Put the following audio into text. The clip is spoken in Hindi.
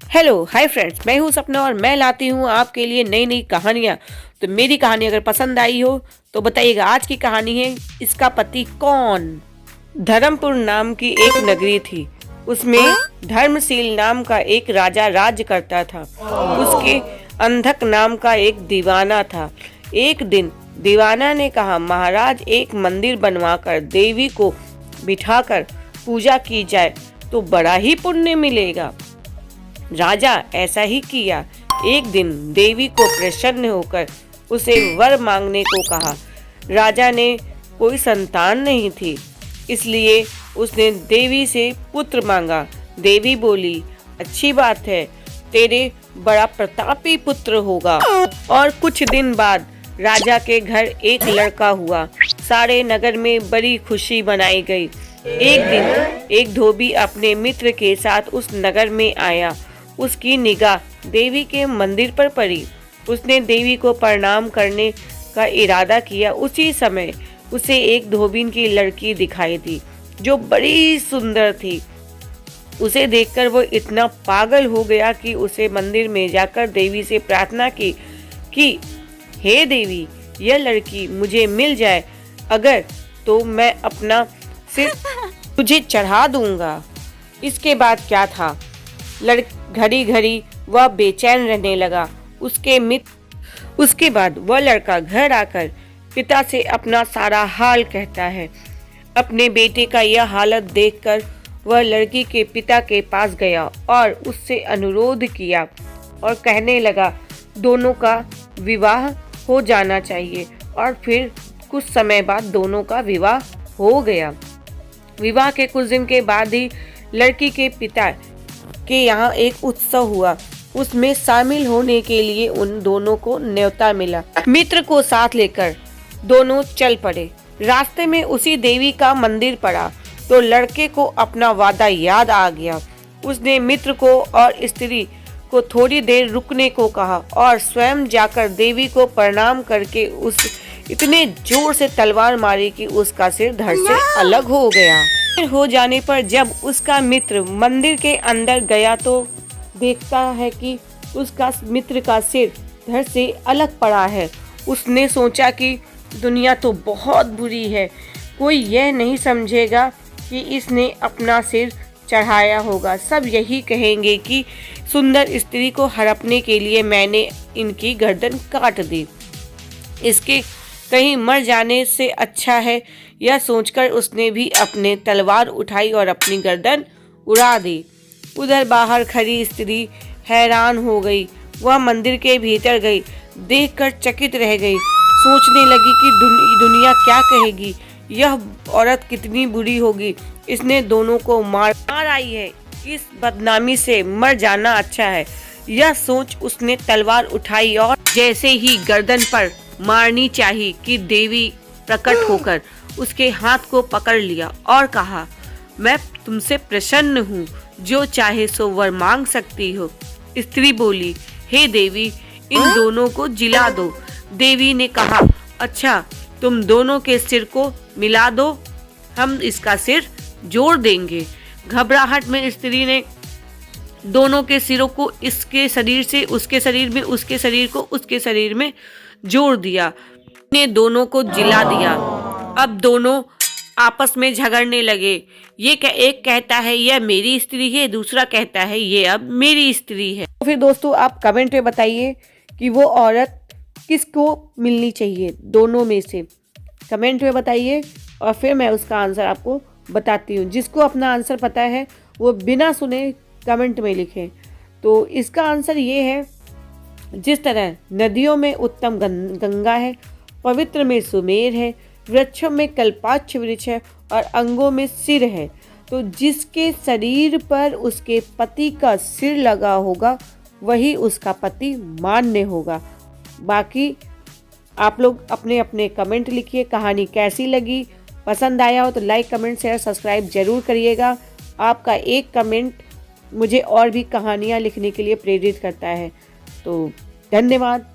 हेलो हाय फ्रेंड्स, मैं हूं सपना और मैं लाती हूं आपके लिए नई नई कहानियां। तो मेरी कहानी अगर पसंद आई हो तो बताइएगा। आज की कहानी है इसका पति कौन। धर्मपुर नाम की एक नगरी थी। उसमें धर्मशील नाम का एक राजा राज्य करता था। उसके अंधक नाम का एक दीवाना था। एक दिन दीवाना ने कहा, महाराज एक मंदिर बनवाकर देवी को बिठाकर पूजा की जाए तो बड़ा ही पुण्य मिलेगा। राजा ऐसा ही किया। एक दिन देवी को प्रसन्न होकर उसे वर मांगने को कहा। राजा ने कोई संतान नहीं थी, इसलिए उसने देवी से पुत्र मांगा। देवी बोली, अच्छी बात है, तेरे बड़ा प्रतापी पुत्र होगा। और कुछ दिन बाद राजा के घर एक लड़का हुआ। सारे नगर में बड़ी खुशी मनाई गई। एक दिन एक धोबी अपने मित्र के साथ उस नगर में आया। उसकी निगाह देवी के मंदिर पर पड़ी। उसने देवी को प्रणाम करने का इरादा किया। उसी समय उसे एक धोबीन की लड़की दिखाई दी जो बड़ी सुंदर थी। उसे देखकर वो इतना पागल हो गया कि उसे मंदिर में जाकर देवी से प्रार्थना की कि हे देवी, यह लड़की मुझे मिल जाए अगर तो मैं अपना सिर तुझे चढ़ा दूंगा। इसके बाद क्या था, घड़ी घड़ी वह बेचैन रहने लगा। उसके बाद वह लड़का घर आकर पिता से अपना सारा हाल कहता है। अपने बेटे का यह हालत देखकर वह लड़की के पिता के पास गया और उससे अनुरोध किया और कहने लगा, दोनों का विवाह हो जाना चाहिए। और फिर कुछ समय बाद दोनों का विवाह हो गया। विवाह के कुछ दिन के बाद ही लड़की के पिता के यहाँ एक उत्सव हुआ। उसमें शामिल होने के लिए उन दोनों को न्योता मिला। मित्र को साथ लेकर दोनों चल पड़े। रास्ते में उसी देवी का मंदिर पड़ा तो लड़के को अपना वादा याद आ गया। उसने मित्र को और स्त्री को थोड़ी देर रुकने को कहा और स्वयं जाकर देवी को प्रणाम करके उस इतने जोर से तलवार मारी कि उसका सिर धड़ से अलग हो गया। हो जाने पर जब उसका मित्र मंदिर के अंदर गया तो देखता है कि उसका मित्र का सिर धड़ से अलग पड़ा है। उसने सोचा कि दुनिया तो बहुत बुरी है, कोई यह नहीं समझेगा कि इसने अपना सिर चढ़ाया होगा। सब यही कहेंगे कि सुंदर स्त्री को हड़पने के लिए मैंने इनकी गर्दन काट दी। इसके कहीं मर जाने से अच्छा है, यह सोचकर उसने भी अपने तलवार उठाई और अपनी गर्दन उड़ा दी। उधर बाहर खड़ी स्त्री हैरान हो गई। वह मंदिर के भीतर गई, देखकर चकित रह गई। सोचने लगी कि दुनिया क्या कहेगी, यह औरत कितनी बुरी होगी, इसने दोनों को मार आई है, इस बदनामी से मर जाना अच्छा है। यह सोच उसने तलवार उठाई और जैसे ही गर्दन पर मारनी चाहिए कि देवी प्रकट होकर उसके हाथ को पकड़ लिया और कहा, मैं तुमसे प्रसन्न हूँ, जो चाहे सो वर मांग सकती हो। स्त्री बोली, हे देवी, इन दोनों को जिला दो। देवी ने कहा, अच्छा, तुम दोनों के सिर को मिला दो, हम इसका सिर जोड़ देंगे। घबराहट में स्त्री ने दोनों के सिरों को इसके शरीर से उसके शरीर में, उसके शरीर को उसके शरीर में जोड़ दिया। ने दोनों को जिला दिया। अब दोनों आपस में झगड़ने लगे। एक कहता है यह मेरी स्त्री है, दूसरा कहता है ये अब मेरी स्त्री है। तो फिर दोस्तों आप कमेंट में बताइए कि वो औरत किसको मिलनी चाहिए, दोनों में से कमेंट में बताइए और फिर मैं उसका आंसर आपको बताती हूँ। जिसको अपना आंसर पता है वो बिना सुने कमेंट में लिखें। तो इसका आंसर ये है, जिस तरह नदियों में उत्तम गंगा है, पवित्र में सुमेर है, वृक्षों में कल्पाक्ष वृक्ष है और अंगों में सिर है, तो जिसके शरीर पर उसके पति का सिर लगा होगा वही उसका पति मान्य होगा। बाकी आप लोग अपने अपने कमेंट लिखिए। कहानी कैसी लगी, पसंद आया हो तो लाइक, कमेंट, शेयर, सब्सक्राइब जरूर करिएगा। आपका एक कमेंट मुझे और भी कहानियाँ लिखने के लिए प्रेरित करता है। तो धन्यवाद।